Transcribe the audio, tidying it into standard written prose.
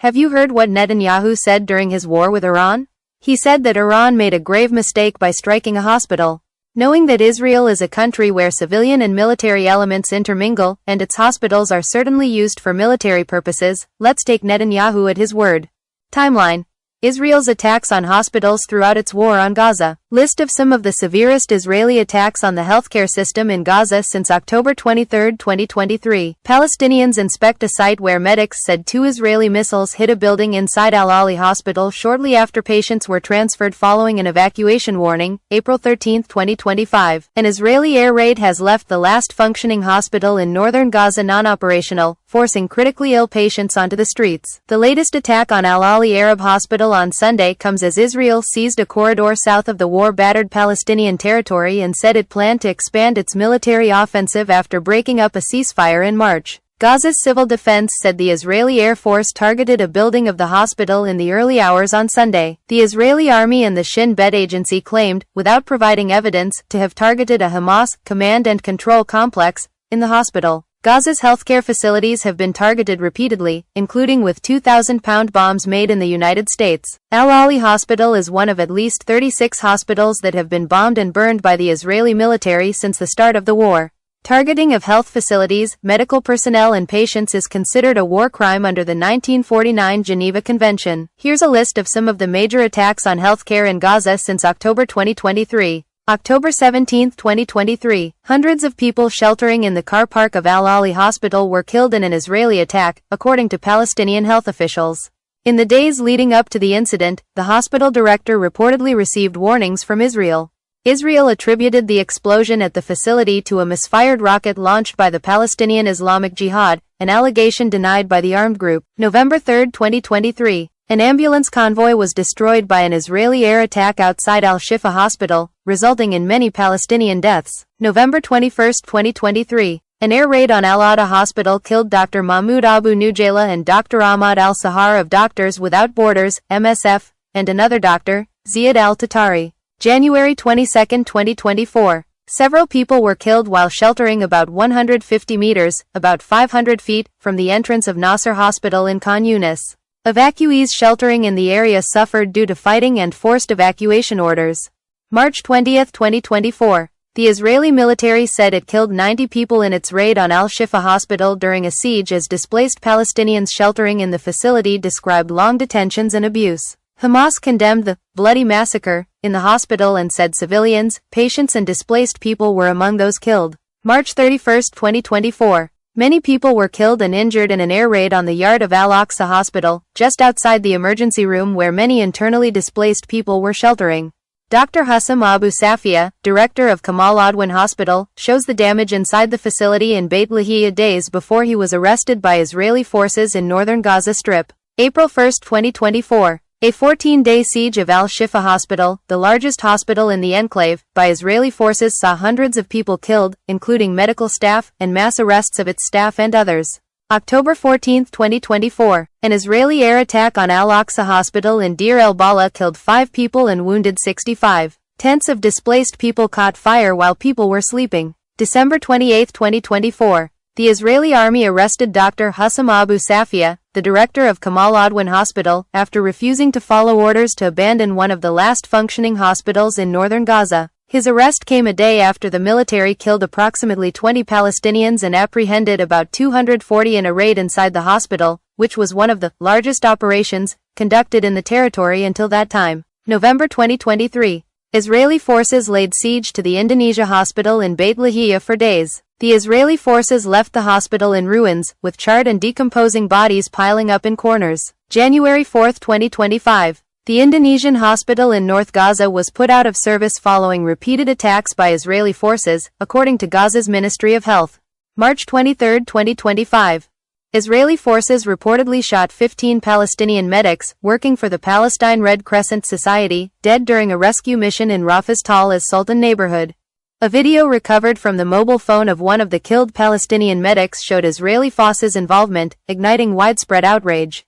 Have you heard what Netanyahu said during his war with Iran? He said that Iran made a grave mistake by striking a hospital. Knowing that Israel is a country where civilian and military elements intermingle, and its hospitals are certainly used for military purposes, let's take Netanyahu at his word. Timeline: Israel's attacks on hospitals throughout its war on Gaza. List of some of the severest Israeli attacks on the healthcare system in Gaza since October 23, 2023. Palestinians inspect a site where medics said 2 Israeli missiles hit a building inside Al-Ali Hospital shortly after patients were transferred following an evacuation warning, April 13, 2025. An Israeli air raid has left the last functioning hospital in northern Gaza non-operational, forcing critically ill patients onto the streets. The latest attack on Al-Ali Arab Hospital on Sunday comes as Israel seized a corridor south of the war-battered Palestinian territory and said it planned to expand its military offensive after breaking up a ceasefire in March. Gaza's civil defense said the Israeli Air Force targeted a building of the hospital in the early hours on Sunday. The Israeli army and the Shin Bet agency claimed, without providing evidence, to have targeted a Hamas command and control complex in the hospital. Gaza's healthcare facilities have been targeted repeatedly, including with 2,000-pound bombs made in the United States. Al-Ali Hospital is one of at least 36 hospitals that have been bombed and burned by the Israeli military since the start of the war. Targeting of health facilities, medical personnel and patients is considered a war crime under the 1949 Geneva Convention. Here's a list of some of the major attacks on healthcare in Gaza since October 2023. October 17, 2023, hundreds of people sheltering in the car park of Al-Ali Hospital were killed in an Israeli attack, according to Palestinian health officials. In the days leading up to the incident, the hospital director reportedly received warnings from Israel. Israel attributed the explosion at the facility to a misfired rocket launched by the Palestinian Islamic Jihad, an allegation denied by the armed group. November 3, 2023. An ambulance convoy was destroyed by an Israeli air attack outside Al-Shifa Hospital, resulting in many Palestinian deaths. November 21, 2023. An air raid on Al-Adha Hospital killed Dr. Mahmoud Abu Nujayla and Dr. Ahmad Al-Sahar of Doctors Without Borders, MSF, and another doctor, Ziad Al-Tatari. January 22, 2024. Several people were killed while sheltering about 150 meters, about 500 feet, from the entrance of Nasser Hospital in Khan Yunis. Evacuees sheltering in the area suffered due to fighting and forced evacuation orders. March 20, 2024. The Israeli military said it killed 90 people in its raid on Al-Shifa Hospital during a siege as displaced Palestinians sheltering in the facility described long detentions and abuse. Hamas condemned the bloody massacre in the hospital and said civilians, patients and displaced people were among those killed. March 31, 2024. Many people were killed and injured in an air raid on the yard of Al-Aqsa Hospital, just outside the emergency room where many internally displaced people were sheltering. Dr. Hussam Abu Safia, director of Kamal Adwan Hospital, shows the damage inside the facility in Beit Lahia days before he was arrested by Israeli forces in northern Gaza Strip. April 1, 2024. A 14-day siege of Al-Shifa Hospital, the largest hospital in the enclave, by Israeli forces saw hundreds of people killed, including medical staff, and mass arrests of its staff and others. October 14, 2024. An Israeli air attack on Al-Aqsa Hospital in Deir el-Balah killed 5 people and wounded 65. Tents of displaced people caught fire while people were sleeping. December 28, 2024. The Israeli army arrested Dr. Hussam Abu Safia, the director of Kamal Adwan Hospital, after refusing to follow orders to abandon one of the last functioning hospitals in northern Gaza. His arrest came a day after the military killed approximately 20 Palestinians and apprehended about 240 in a raid inside the hospital, which was one of the largest operations conducted in the territory until that time. November 2023. Israeli forces laid siege to the Indonesia hospital in Beit Lahia for days. The Israeli forces left the hospital in ruins, with charred and decomposing bodies piling up in corners. January 4, 2025. The Indonesian hospital in North Gaza was put out of service following repeated attacks by Israeli forces, according to Gaza's Ministry of Health. March 23, 2025. Israeli forces reportedly shot 15 Palestinian medics, working for the Palestine Red Crescent Society, dead during a rescue mission in Rafah's Tal as-Sultan neighborhood. A video recovered from the mobile phone of one of the killed Palestinian medics showed Israeli forces' involvement, igniting widespread outrage.